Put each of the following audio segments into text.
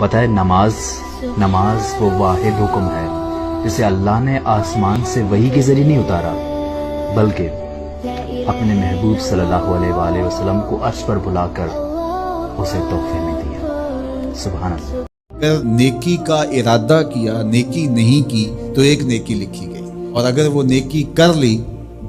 پتہ ہے نماز وہ واحد حکم ہے جسے اللہ نے آسمان سے وحی کے ذریعے نہیں اتارا، بلکہ اپنے محبوب صلی اللہ علیہ وآلہ وسلم کو عرش پر بلا کر اسے تحفے میں دیا۔ سبحان اللہ۔ اگر نیکی کا ارادہ کیا، نیکی نہیں کی تو ایک نیکی لکھی گئی، اور اگر وہ نیکی کر لی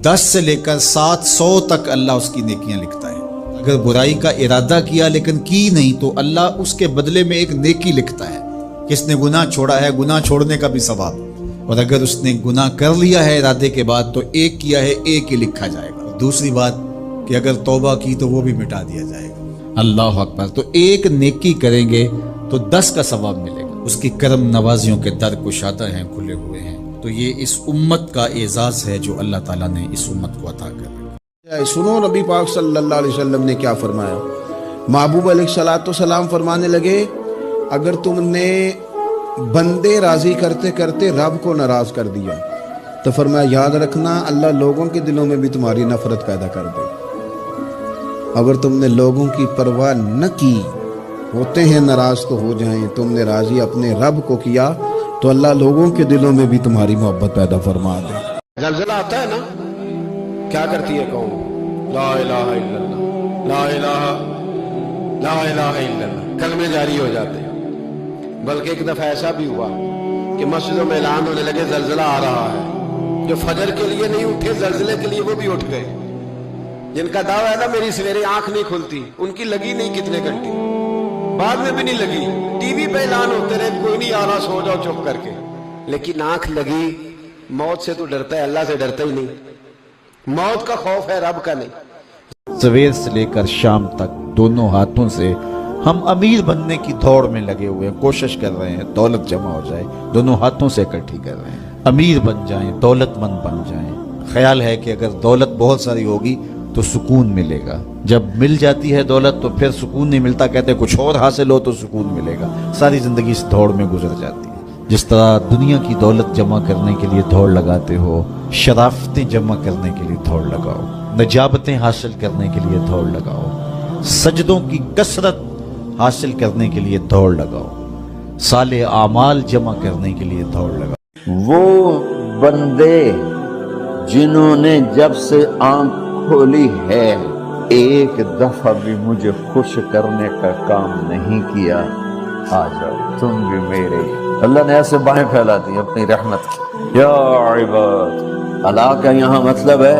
10 سے لے کر 700 تک اللہ اس کی نیکیاں لکھتا ہے۔ اگر برائی کا ارادہ کیا لیکن کی نہیں تو اللہ اس کے بدلے میں ایک نیکی لکھتا ہے۔ کس نے گناہ چھوڑا ہے، گناہ چھوڑنے کا بھی ثواب، اور اگر اس نے گناہ کر لیا ہے ارادے کے بعد تو ایک کیا ہے ایک ہی لکھا جائے گا۔ دوسری بات کہ اگر توبہ کی تو وہ بھی مٹا دیا جائے گا۔ اللہ اکبر۔ تو ایک نیکی کریں گے تو 10 کا ثواب ملے گا۔ اس کی کرم نوازیوں کے در کشادہ ہیں، کھلے ہوئے ہیں۔ تو یہ اس امت کا اعزاز ہے جو اللہ تعالیٰ نے اس امت کو عطا کر دیا۔ سنو نبی پاک صلی اللہ علیہ وسلم نے کیا فرمایا۔ محبوب علیہ الصلوۃ والسلام فرمانے لگے اگر تم نے بندے راضی کرتے کرتے رب کو ناراض کر دیا تو فرمایا یاد رکھنا اللہ لوگوں کے دلوں میں بھی تمہاری نفرت پیدا کر دے۔ اگر تم نے لوگوں کی پرواہ نہ کی، ہوتے ہیں ناراض تو ہو جائیں، تم نے راضی اپنے رب کو کیا تو اللہ لوگوں کے دلوں میں بھی تمہاری محبت پیدا فرما دے۔ زلزلہ آتا ہے نا، کیا کرتی ہے قوم؟ لا الہ الا اللہ، لا الہ الا اللہ، کلمے جاری ہو جاتے ہیں۔ بلکہ ایک دفعہ ایسا بھی ہوا کہ مسجدوں میں اعلان ہونے لگے زلزلہ آ رہا ہے۔ جو فجر کے لیے نہیں اٹھے زلزلے کے لیے وہ بھی اٹھ گئے۔ جن کا دعویٰ ہے نا میری سویرے آنکھ نہیں کھلتی، ان کی لگی نہیں کتنے گھنٹے، بعد میں بھی نہیں لگی، ٹی وی پہ اعلان ہوتے رہے کوئی نہیں آ رہا، سو جاؤ چپ کر کے، لیکن آنکھ لگی۔ موت سے تو ڈرتا ہے، اللہ سے ڈرتا ہی نہیں۔ موت کا خوف ہے، رب کا نہیں۔ سویر سے لے کر شام تک دونوں ہاتھوں سے ہم امیر بننے کی دوڑ میں لگے ہوئے ہیں، کوشش کر رہے ہیں دولت جمع ہو جائے، دونوں ہاتھوں سے اکٹھی کر رہے ہیں، امیر بن جائیں، دولت مند بن جائیں۔ خیال ہے کہ اگر دولت بہت ساری ہوگی تو سکون ملے گا، جب مل جاتی ہے دولت تو پھر سکون نہیں ملتا، کہتے ہیں کچھ اور حاصل ہو تو سکون ملے گا۔ ساری زندگی اس دوڑ میں گزر جاتی ہے۔ جس طرح دنیا کی دولت جمع کرنے کے لیے دوڑ لگاتے ہو، شرافتیں جمع کرنے کے لیے دوڑ لگاؤ، نجابتیں حاصل کرنے کے لیے دوڑ لگاؤ، سجدوں کی کثرت حاصل کرنے کے لیے دوڑ لگاؤ، صالح اعمال جمع کرنے کے لیے دوڑ لگاؤ۔ وہ بندے جنہوں نے جب سے آنکھ کھولی ہے ایک دفعہ بھی مجھے خوش کرنے کا کام نہیں کیا، آ جاؤ تم بھی میرے۔ اللہ نے ایسے باہیں پھیلا دی اپنی رحمت۔ یا عباد، اللہ کا یہاں مطلب ہے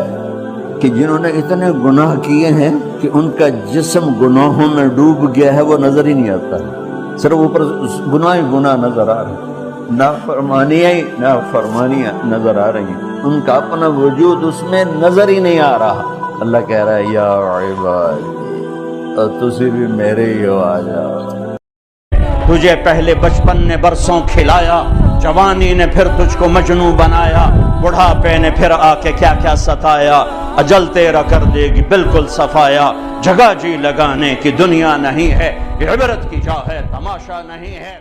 کہ جنہوں نے اتنے گناہ کیے ہیں کہ ان کا جسم گناہوں میں ڈوب گیا ہے، وہ نظر ہی نہیں آتا ہے، صرف اوپر گناہ ہی گناہ نظر آ رہے ہیں، نافرمانیاں نظر آ رہی ہیں، ان کا اپنا وجود اس میں نظر ہی نہیں آ رہا۔ اللہ کہہ رہا ہے یا عباد تجھے بھی میرے ہی ہو، آ جاؤ۔ تجھے پہلے بچپن نے برسوں کھلایا، جوانی نے پھر تجھ کو مجنوں بنایا، بڑھاپے نے پھر آ کے کیا کیا ستایا، اجل تیرا کر دے گی بالکل صفایا، جگہ جی لگانے کی دنیا نہیں ہے، عبرت کی جا ہے تماشا نہیں ہے۔